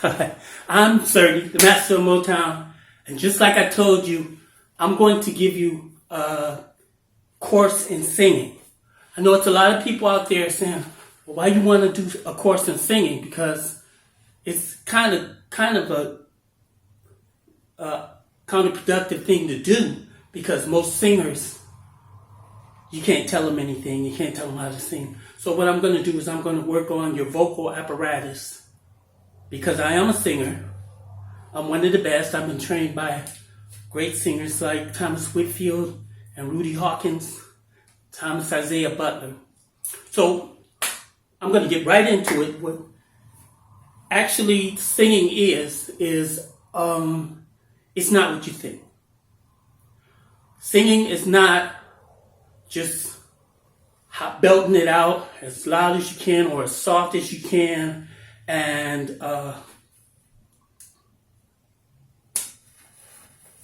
Hi, I'm Sirdys, the master of Motown, and just like I told you, I'm going to give you a course in singing. I know it's a lot of people out there saying, well, why you want to do a course in singing? Because it's kind of a counterproductive thing to do, because most singers, you can't tell them anything, you can't tell them how to sing. So what I'm going to do is I'm going to work on your vocal apparatus. Because I am a singer, I'm one of the best. I've been trained by great singers like Thomas Whitfield and Rudy Hawkins, Thomas Isaiah Butler. So I'm going to get right into it. What actually singing is it's not what you think. Singing is not just belting it out as loud as you can or as soft as you can. And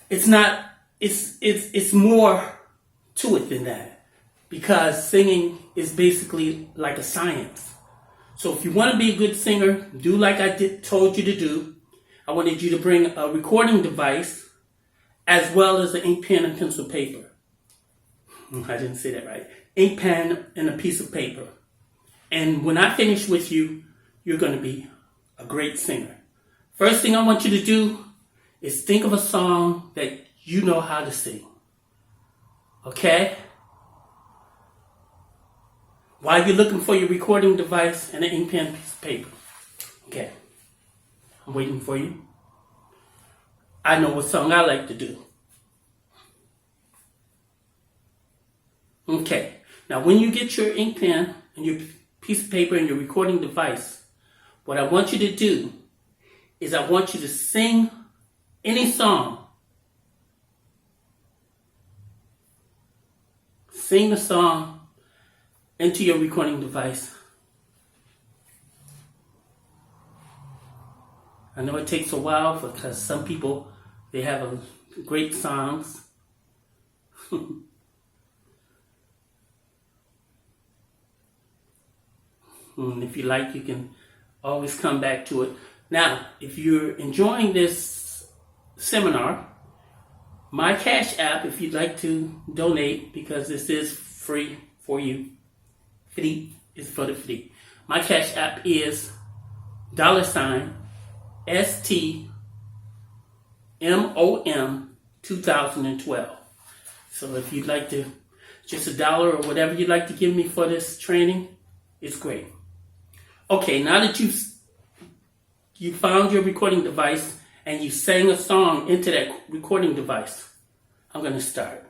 it's more to it than that, because singing is basically like a science. So if you want to be a good singer, do like I told you to do. I wanted you to bring a recording device as well as an ink pen and pencil paper. I didn't say that right. Ink pen and a piece of paper. And when I finish with you, you're going to be a great singer. First thing I want you to do is think of a song that you know how to sing. Okay? While you're looking for your recording device and an ink pen piece of paper. Okay. I'm waiting for you. I know what song I like to do. Okay. Now when you get your ink pen and your piece of paper and your recording device, what I want you to do is I want you to sing any song. Sing the song into your recording device. I know it takes a while because some people, they have great songs. And if you like, you can always come back to it. Now, if you're enjoying this seminar, my Cash App, if you'd like to donate, because this is free for you. Free is for the free. My Cash App is $STMOM 2012. So if you'd like to, just $1 or whatever you'd like to give me for this training, it's great. Okay, now that you found your recording device and you sang a song into that recording device, I'm going to start.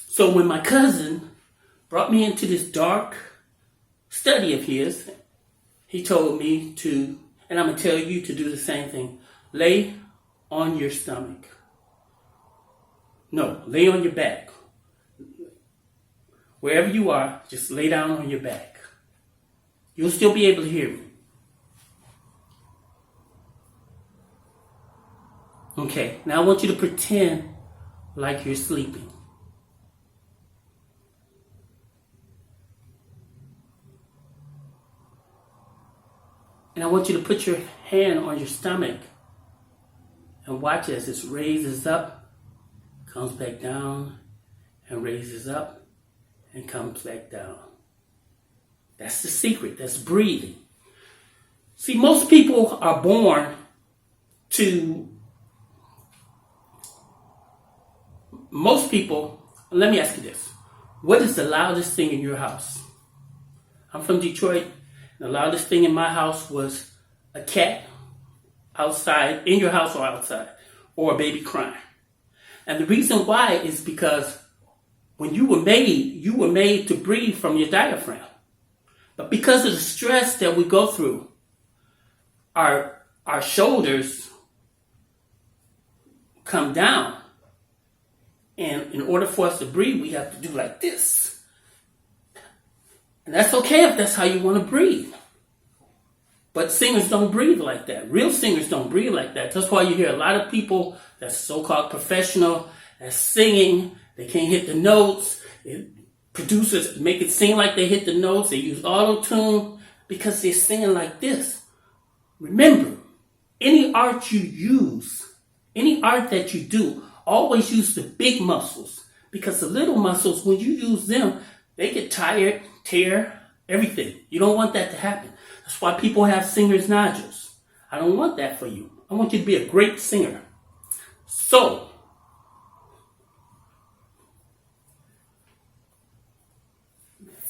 So when my cousin brought me into this dark study of his, he told me to, and I'm going to tell you to do the same thing, lay on your stomach. No, lay on your back. Wherever you are, just lay down on your back. You'll still be able to hear me. Okay, now I want you to pretend like you're sleeping. And I want you to put your hand on your stomach and watch as it raises up, comes back down, and raises up, and comes back down. That's the secret. That's breathing. See, most people are born to... let me ask you this. What is the loudest thing in your house? I'm from Detroit. The loudest thing in my house was a cat outside, in your house or outside, or a baby crying. And the reason why is because when you were made to breathe from your diaphragm. But because of the stress that we go through, our shoulders come down. And in order for us to breathe, we have to do like this. And that's okay if that's how you want to breathe. But singers don't breathe like that. Real singers don't breathe like that. That's why you hear a lot of people that's so-called professional, that's singing, they can't hit the notes. Producers make it seem like they hit the notes. They use auto-tune because they're singing like this. Remember, any art you use, any art that you do, always use the big muscles. Because the little muscles, when you use them, they get tired, tear, everything. You don't want that to happen. That's why people have singer's nodules. I don't want that for you. I want you to be a great singer. So,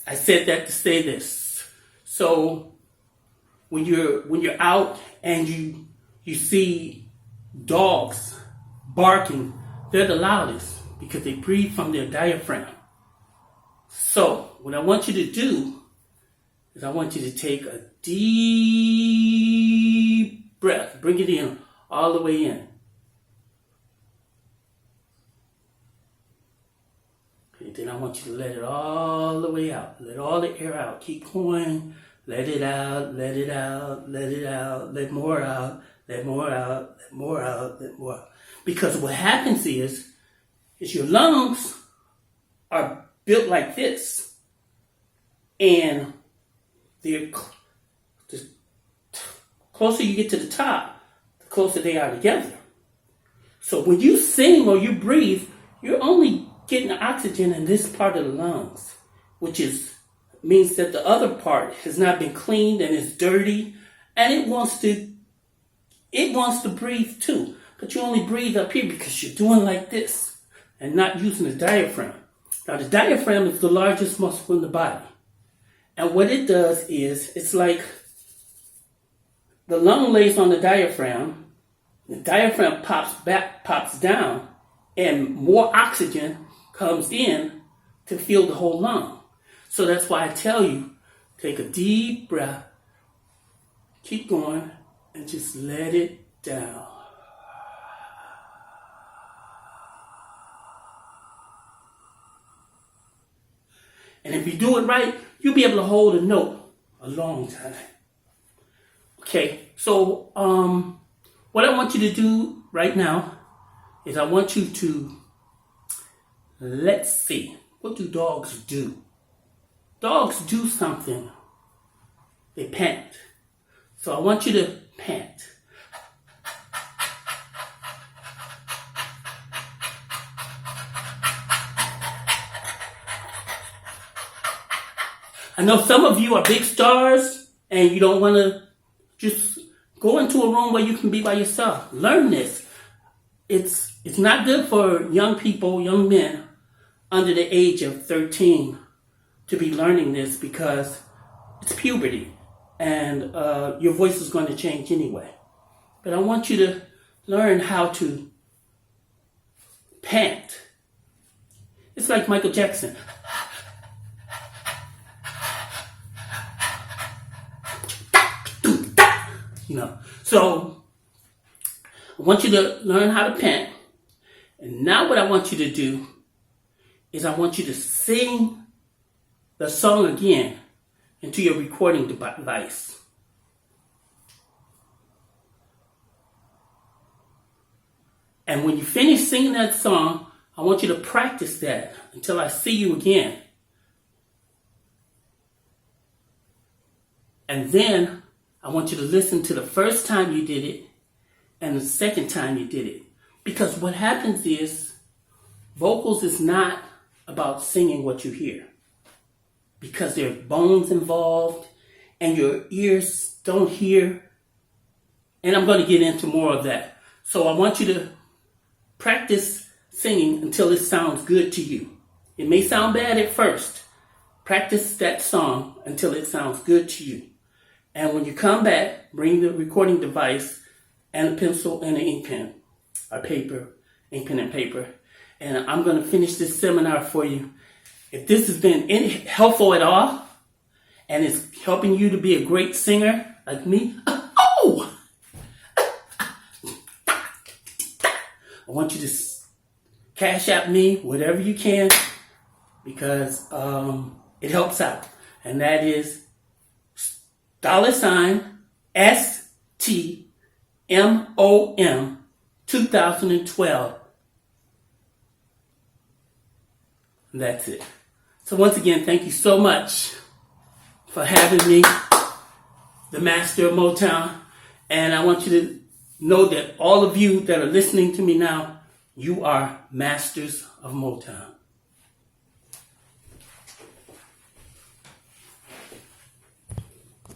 I said that to say this. So, when you're out and you see dogs barking, they're the loudest because they breathe from their diaphragm. So, what I want you to do is I want you to take a deep breath. Bring it in, all the way in. Okay, then I want you to let it all the way out. Let all the air out. Keep going. Let it out, let it out, let it out, let more out, let more out, let more out, let more out. Because what happens is your lungs are built like this. And the closer you get to the top, the closer they are together. So when you sing or you breathe, you're only getting the oxygen in this part of the lungs, which means that the other part has not been cleaned and is dirty, and it wants to breathe too. But you only breathe up here because you're doing like this and not using the diaphragm. Now the diaphragm is the largest muscle in the body. And what it does is, it's like the lung lays on the diaphragm pops down, and more oxygen comes in to fill the whole lung. So that's why I tell you, take a deep breath, keep going, and just let it down. And if you do it right, you'll be able to hold a note a long time. Okay, so what I want you to do right now is I want you to, let's see, what do dogs do? Dogs do something. They pant. So I want you to pant. I know some of you are big stars and you don't want to just go into a room where you can be by yourself. Learn this. It's not good for young people, young men under the age of 13 to be learning this because it's puberty and your voice is going to change anyway. But I want you to learn how to pant. It's like Michael Jackson. So I want you to learn how to pant. And now what I want you to do is I want you to sing the song again into your recording device. And when you finish singing that song, I want you to practice that until I see you again. And then I want you to listen to the first time you did it and the second time you did it. Because what happens is, vocals is not about singing what you hear. Because there are bones involved and your ears don't hear. And I'm going to get into more of that. So I want you to practice singing until it sounds good to you. It may sound bad at first. Practice that song until it sounds good to you. And when you come back, bring the recording device and a pencil and an ink pen, or paper, ink pen and paper. And I'm going to finish this seminar for you. If this has been helpful at all, and it's helping you to be a great singer like me, I want you to cash app me whatever you can, because it helps out. And that is $STMOM 2012. And that's it. So once again, thank you so much for having me, the master of Motown. And I want you to know that all of you that are listening to me now, you are masters of Motown.